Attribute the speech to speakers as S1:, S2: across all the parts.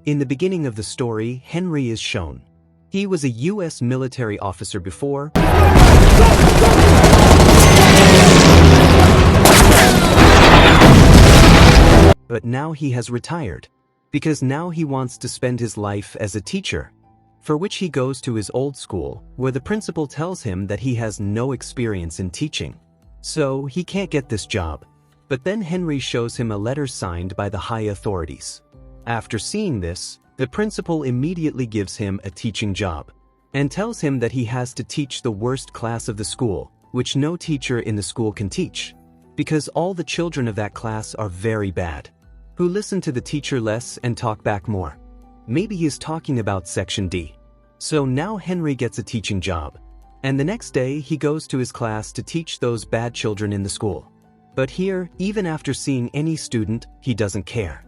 S1: In the beginning of the story, Henry is shown. He was a US military officer before, but now he has retired, because now he wants to spend his life as a teacher, for which he goes to his old school, where the principal tells him that he has no experience in teaching, so he can't get this job. But then Henry shows him a letter signed by the high authorities. After seeing this, the principal immediately gives him a teaching job, and tells him that he has to teach the worst class of the school, which no teacher in the school can teach, because all the children of that class are very bad, who listen to the teacher less and talk back more. Maybe he is talking about Section D. So now Henry gets a teaching job, and the next day he goes to his class to teach those bad children in the school. But here, even after seeing any student, he doesn't care.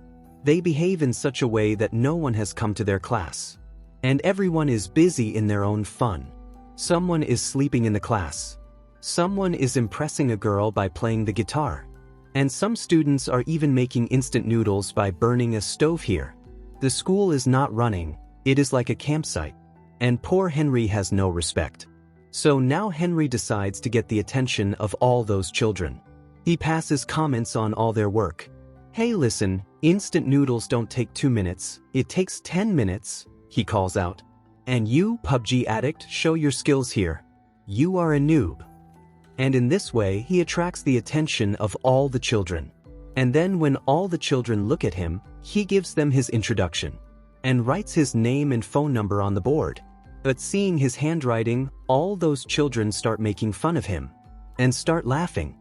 S1: They behave in such a way that no one has come to their class, and everyone is busy in their own fun. Someone is sleeping in the class. Someone is impressing a girl by playing the guitar. And some students are even making instant noodles by burning a stove here. The school is not running, it is like a campsite. And poor Henry has no respect. So now Henry decides to get the attention of all those children. He passes comments on all their work. Hey listen, instant noodles don't take 2 minutes, it takes 10 minutes, he calls out. And you, PUBG addict, show your skills here. You are a noob. And in this way he attracts the attention of all the children. And then when all the children look at him, he gives them his introduction, and writes his name and phone number on the board. But seeing his handwriting, all those children start making fun of him, and start laughing.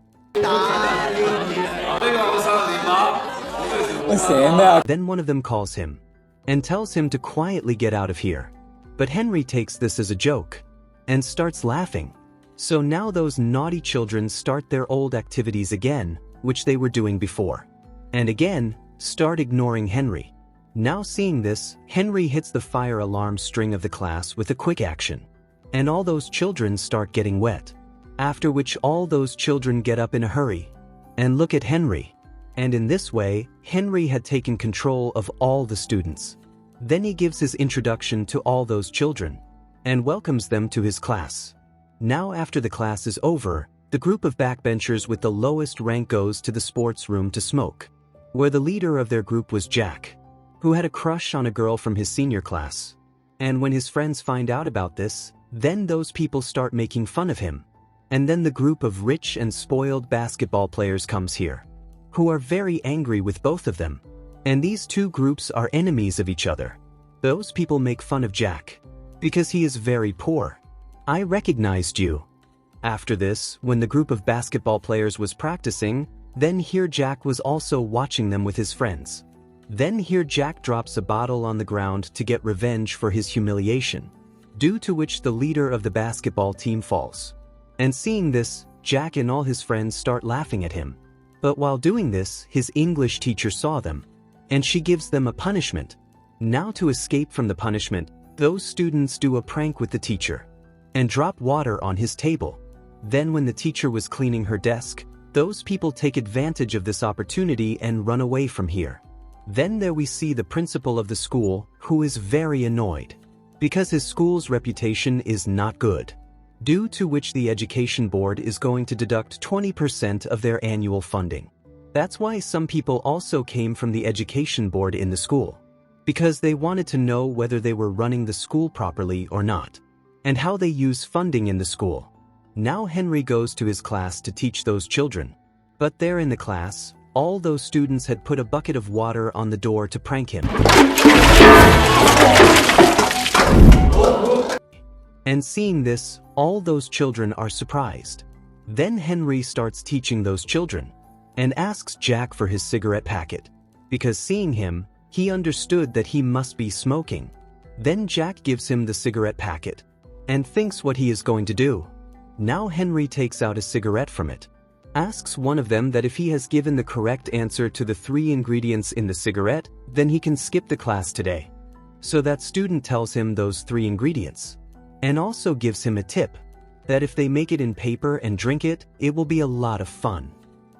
S1: Then one of them calls him, and tells him to quietly get out of here. But Henry takes this as a joke, and starts laughing. So now those naughty children start their old activities again, which they were doing before. And again, start ignoring Henry. Now seeing this, Henry hits the fire alarm string of the class with a quick action. And all those children start getting wet. After which all those children get up in a hurry, and look at Henry. And in this way, Henry had taken control of all the students. Then he gives his introduction to all those children, and welcomes them to his class. Now after the class is over, the group of backbenchers with the lowest rank goes to the sports room to smoke, where the leader of their group was Jack, who had a crush on a girl from his senior class. And when his friends find out about this, then those people start making fun of him. And then the group of rich and spoiled basketball players comes here, who are very angry with both of them. And these two groups are enemies of each other. Those people make fun of Jack, because he is very poor. I recognized you. After this, when the group of basketball players was practicing, then here Jack was also watching them with his friends. Then here Jack drops a bottle on the ground to get revenge for his humiliation, due to which the leader of the basketball team falls. And seeing this, Jack and all his friends start laughing at him. But while doing this, his English teacher saw them, and she gives them a punishment. Now to escape from the punishment, those students do a prank with the teacher, and drop water on his table. Then when the teacher was cleaning her desk, those people take advantage of this opportunity and run away from here. Then there we see the principal of the school, who is very annoyed, because his school's reputation is not good, due to which the education board is going to deduct 20% of their annual funding. That's why some people also came from the education board in the school, because they wanted to know whether they were running the school properly or not, and how they use funding in the school. Now Henry goes to his class to teach those children, but there in the class, all those students had put a bucket of water on the door to prank him. And seeing this, all those children are surprised. Then Henry starts teaching those children, and asks Jack for his cigarette packet, because seeing him, he understood that he must be smoking. Then Jack gives him the cigarette packet, and thinks what he is going to do. Now Henry takes out a cigarette from it, asks one of them that if he has given the correct answer to the 3 ingredients in the cigarette, then he can skip the class today. So that student tells him those 3 ingredients, and also gives him a tip, that if they make it in paper and drink it, it will be a lot of fun.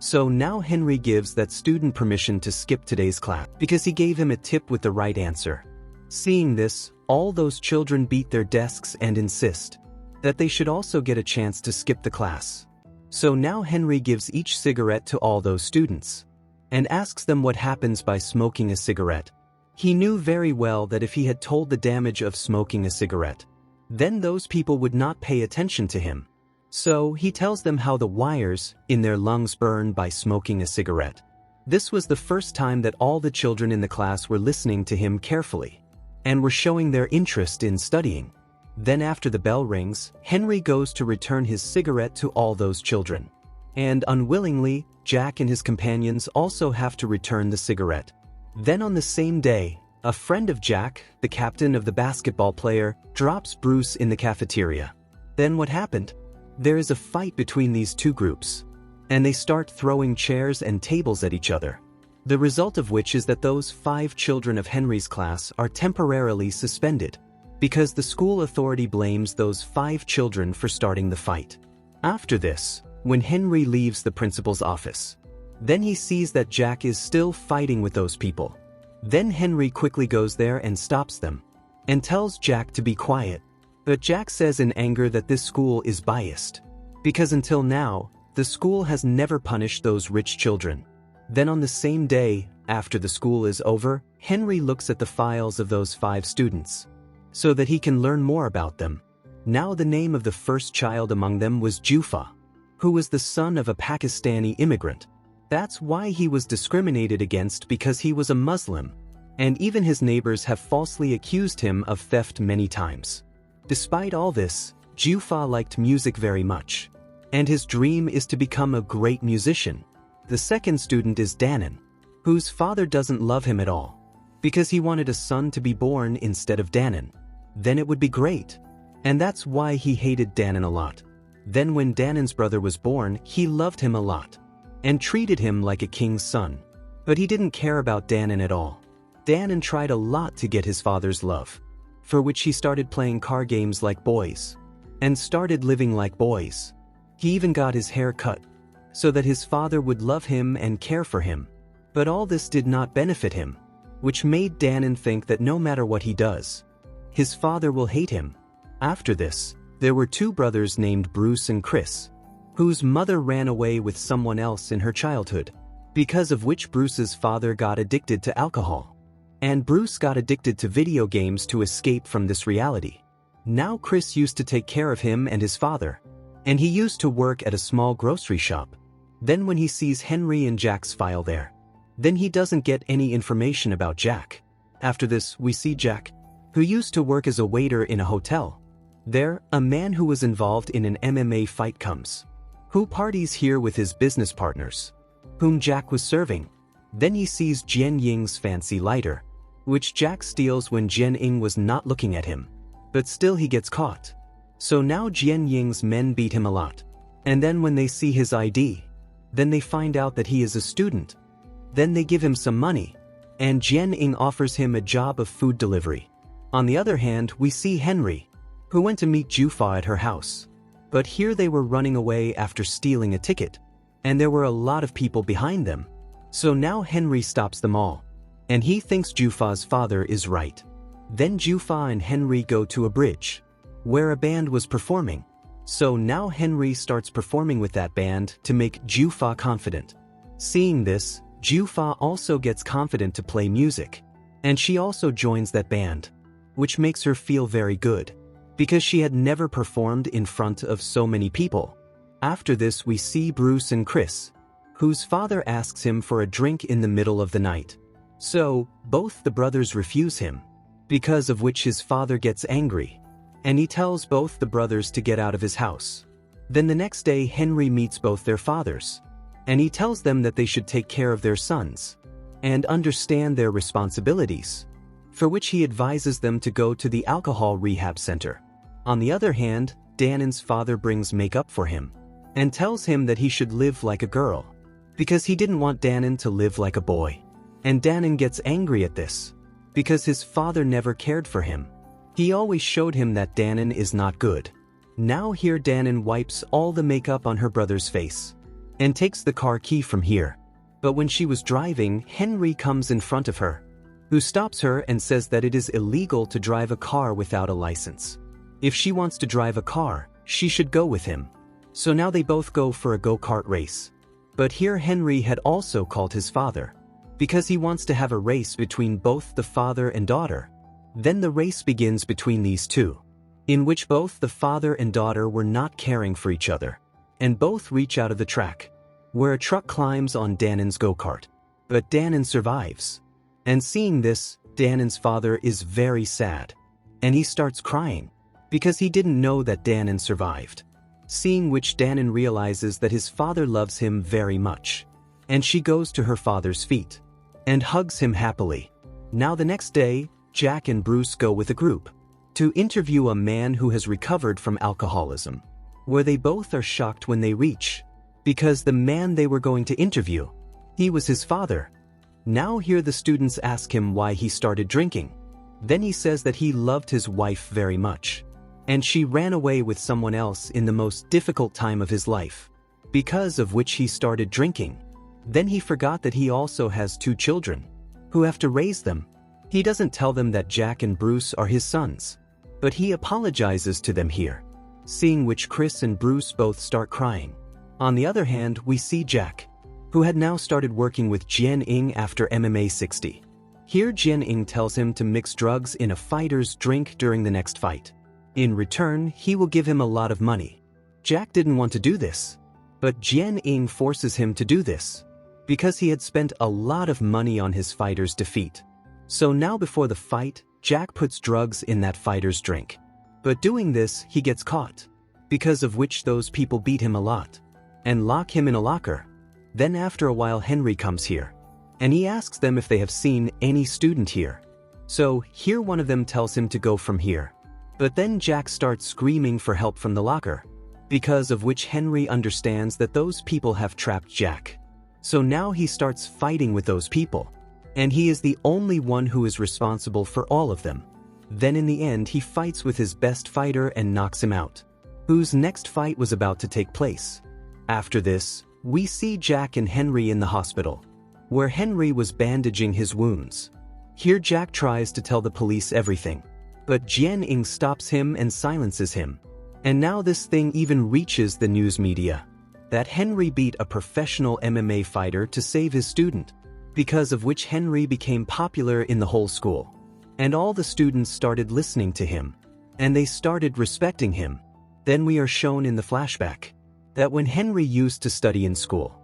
S1: So now Henry gives that student permission to skip today's class because he gave him a tip with the right answer. Seeing this, all those children beat their desks and insist that they should also get a chance to skip the class. So now Henry gives each cigarette to all those students and asks them what happens by smoking a cigarette. He knew very well that if he had told the damage of smoking a cigarette, then those people would not pay attention to him. So he tells them how the wires in their lungs burn by smoking a cigarette. This was the first time that all the children in the class were listening to him carefully and were showing their interest in studying. Then after the bell rings, Henry goes to return his cigarette to all those children. And unwillingly, Jack and his companions also have to return the cigarette. Then on the same day, a friend of Jack, the captain of the basketball player, drops Bruce in the cafeteria. Then what happened? There is a fight between these two groups, and they start throwing chairs and tables at each other. The result of which is that those 5 children of Henry's class are temporarily suspended, because the school authority blames those 5 children for starting the fight. After this, when Henry leaves the principal's office, then he sees that Jack is still fighting with those people. Then Henry quickly goes there and stops them, and tells Jack to be quiet. But Jack says in anger that this school is biased, because until now, the school has never punished those rich children. Then on the same day, after the school is over, Henry looks at the files of those 5 students, so that he can learn more about them. Now the name of the first child among them was Jufa, who was the son of a Pakistani immigrant. That's why he was discriminated against, because he was a Muslim, and even his neighbors have falsely accused him of theft many times. Despite all this, Jufa liked music very much, and his dream is to become a great musician. The second student is Danon, whose father doesn't love him at all, because he wanted a son to be born instead of Danon. Then it would be great, and that's why he hated Danon a lot. Then when Danon's brother was born, he loved him a lot, and treated him like a king's son. But he didn't care about Danon at all. Danon tried a lot to get his father's love, for which he started playing car games like boys, and started living like boys. He even got his hair cut, so that his father would love him and care for him. But all this did not benefit him, which made Danon think that no matter what he does, his father will hate him. After this, there were 2 brothers named Bruce and Chris, whose mother ran away with someone else in her childhood, because of which Bruce's father got addicted to alcohol. And Bruce got addicted to video games to escape from this reality. Now Chris used to take care of him and his father, and he used to work at a small grocery shop. Then when he sees Henry and Jack's file there, then he doesn't get any information about Jack. After this, we see Jack, who used to work as a waiter in a hotel. There, a man who was involved in an MMA fight comes, who parties here with his business partners, whom Jack was serving. Then he sees Jian Ying's fancy lighter, which Jack steals when Jian Ying was not looking at him. But still he gets caught. So now Jian Ying's men beat him a lot. And then when they see his ID, then they find out that he is a student. Then they give him some money, and Jian Ying offers him a job of food delivery. On the other hand, we see Henry, who went to meet Jufa at her house. But here they were running away after stealing a ticket, and there were a lot of people behind them. So now Henry stops them all, and he thinks Jufa's father is right. Then Jufa and Henry go to a bridge, where a band was performing. So now Henry starts performing with that band to make Jufa confident. Seeing this, Jufa also gets confident to play music, and she also joins that band, which makes her feel very good, because she had never performed in front of so many people. After this, we see Bruce and Chris, whose father asks him for a drink in the middle of the night. So, both the brothers refuse him, because of which his father gets angry, and he tells both the brothers to get out of his house. Then the next day Henry meets both their fathers, and he tells them that they should take care of their sons, and understand their responsibilities, for which he advises them to go to the alcohol rehab center. On the other hand, Danon's father brings makeup for him, and tells him that he should live like a girl, because he didn't want Danon to live like a boy. And Danon gets angry at this, because his father never cared for him. He always showed him that Danon is not good. Now here Danon wipes all the makeup on her brother's face, and takes the car key from here. But when she was driving, Henry comes in front of her, who stops her and says that it is illegal to drive a car without a license. If she wants to drive a car, she should go with him. So now they both go for a go-kart race. But here Henry had also called his father, because he wants to have a race between both the father and daughter. Then the race begins between these two, in which both the father and daughter were not caring for each other, and both reach out of the track, where a truck climbs on Dannon's go-kart. But Dannon survives. And seeing this, Dannon's father is very sad, and he starts crying, because he didn't know that Dannon survived. Seeing which Dannon realizes that his father loves him very much, and she goes to her father's feet, and hugs him happily. Now the next day, Jack and Bruce go with a group to interview a man who has recovered from alcoholism, where they both are shocked when they reach, because the man they were going to interview, he was his father. Now here the students ask him why he started drinking. Then he says that he loved his wife very much, and she ran away with someone else in the most difficult time of his life, because of which he started drinking. Then he forgot that he also has 2 children, who have to raise them. He doesn't tell them that Jack and Bruce are his sons, but he apologizes to them here, seeing which Chris and Bruce both start crying. On the other hand, we see Jack, who had now started working with Jian-Ing after MMA 60. Here Jian-Ing tells him to mix drugs in a fighter's drink during the next fight. In return, he will give him a lot of money. Jack didn't want to do this, but Jian-Ing forces him to do this, because he had spent a lot of money on his fighter's defeat. So now before the fight, Jack puts drugs in that fighter's drink. But doing this, he gets caught, because of which those people beat him a lot, and lock him in a locker. Then after a while Henry comes here, and he asks them if they have seen any student here. So here one of them tells him to go from here. But then Jack starts screaming for help from the locker, because of which Henry understands that those people have trapped Jack. So now he starts fighting with those people, and he is the only one who is responsible for all of them. Then in the end he fights with his best fighter and knocks him out, whose next fight was about to take place. After this, we see Jack and Henry in the hospital, where Henry was bandaging his wounds. Here Jack tries to tell the police everything, but Jian-Ing stops him and silences him. And now this thing even reaches the news media, that Henry beat a professional MMA fighter to save his student, because of which Henry became popular in the whole school. And all the students started listening to him, and they started respecting him. Then we are shown in the flashback that when Henry used to study in school,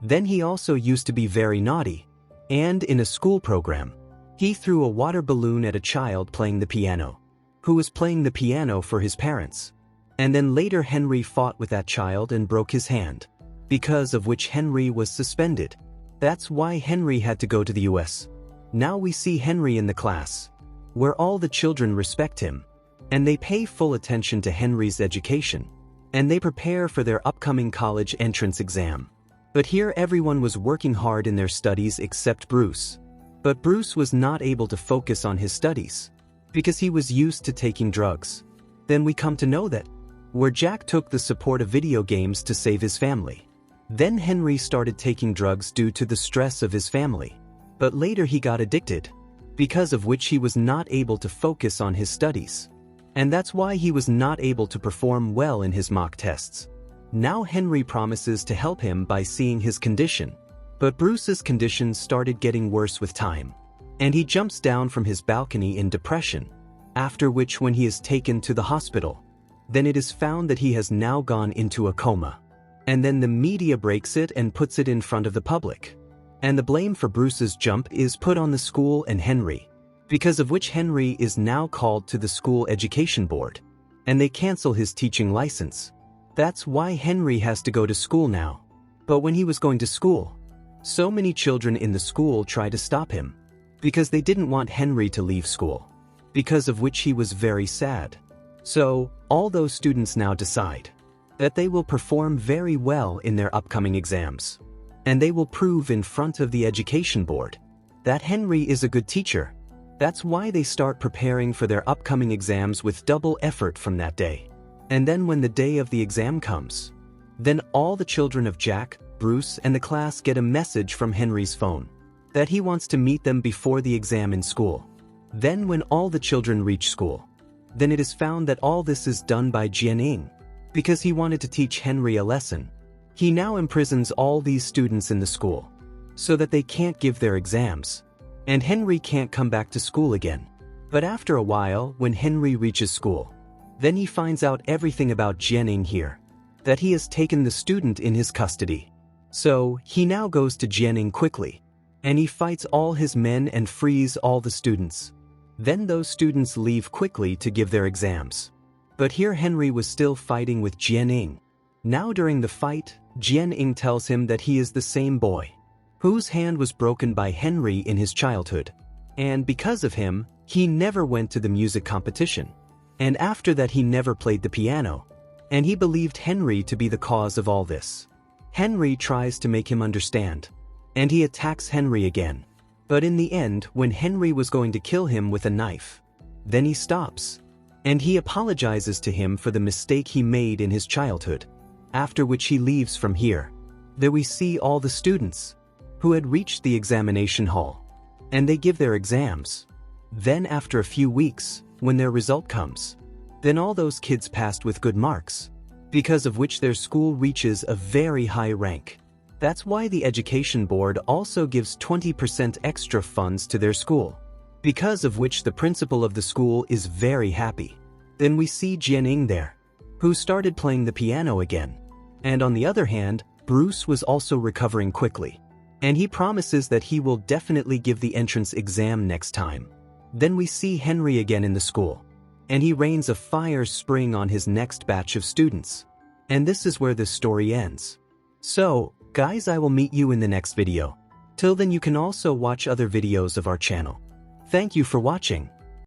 S1: then he also used to be very naughty, and in a school program, he threw a water balloon at a child playing the piano, who was playing the piano for his parents. And then later Henry fought with that child and broke his hand, because of which Henry was suspended. That's why Henry had to go to the US. Now we see Henry in the class, where all the children respect him, and they pay full attention to Henry's education, and they prepare for their upcoming college entrance exam. But here everyone was working hard in their studies except Bruce. But Bruce was not able to focus on his studies, because he was used to taking drugs. Then we come to know that, where Jack took the support of video games to save his family. Then Henry started taking drugs due to the stress of his family. But later he got addicted, because of which he was not able to focus on his studies. And that's why he was not able to perform well in his mock tests. Now Henry promises to help him by seeing his condition. But Bruce's condition started getting worse with time, and he jumps down from his balcony in depression, after which when he is taken to the hospital, then it is found that he has now gone into a coma. And then the media breaks it and puts it in front of the public. And the blame for Bruce's jump is put on the school and Henry, because of which Henry is now called to the school education board, and they cancel his teaching license. That's why Henry has to go to school now. But when he was going to school, so many children in the school try to stop him, because they didn't want Henry to leave school, because of which he was very sad. So, all those students now decide that they will perform very well in their upcoming exams, and they will prove in front of the education board that Henry is a good teacher. That's why they start preparing for their upcoming exams with double effort from that day. And then when the day of the exam comes, then all the children of Jack, Bruce and the class get a message from Henry's phone that he wants to meet them before the exam in school. Then when all the children reach school, then it is found that all this is done by Jianing because he wanted to teach Henry a lesson. He now imprisons all these students in the school so that they can't give their exams, and Henry can't come back to school again. But after a while, when Henry reaches school, then he finds out everything about Jianing here, that he has taken the student in his custody. So he now goes to Jianing quickly, and he fights all his men and frees all the students. Then those students leave quickly to give their exams. But here Henry was still fighting with Jianing. Now during the fight, Jianing tells him that he is the same boy whose hand was broken by Henry in his childhood, and because of him, he never went to the music competition, and after that he never played the piano, and he believed Henry to be the cause of all this. Henry tries to make him understand, and he attacks Henry again. But in the end, when Henry was going to kill him with a knife, then he stops, and he apologizes to him for the mistake he made in his childhood, after which he leaves from here. There we see all the students who had reached the examination hall, and they give their exams. Then after a few weeks, when their result comes, then all those kids passed with good marks, because of which their school reaches a very high rank. That's why the education board also gives 20% extra funds to their school, because of which the principal of the school is very happy. Then we see Jianing there, who started playing the piano again. And on the other hand, Bruce was also recovering quickly, and he promises that he will definitely give the entrance exam next time. Then we see Henry again in the school, and he rains a fire spring on his next batch of students. And this is where this story ends. So, guys, I will meet you in the next video. Till then, you can also watch other videos of our channel. Thank you for watching.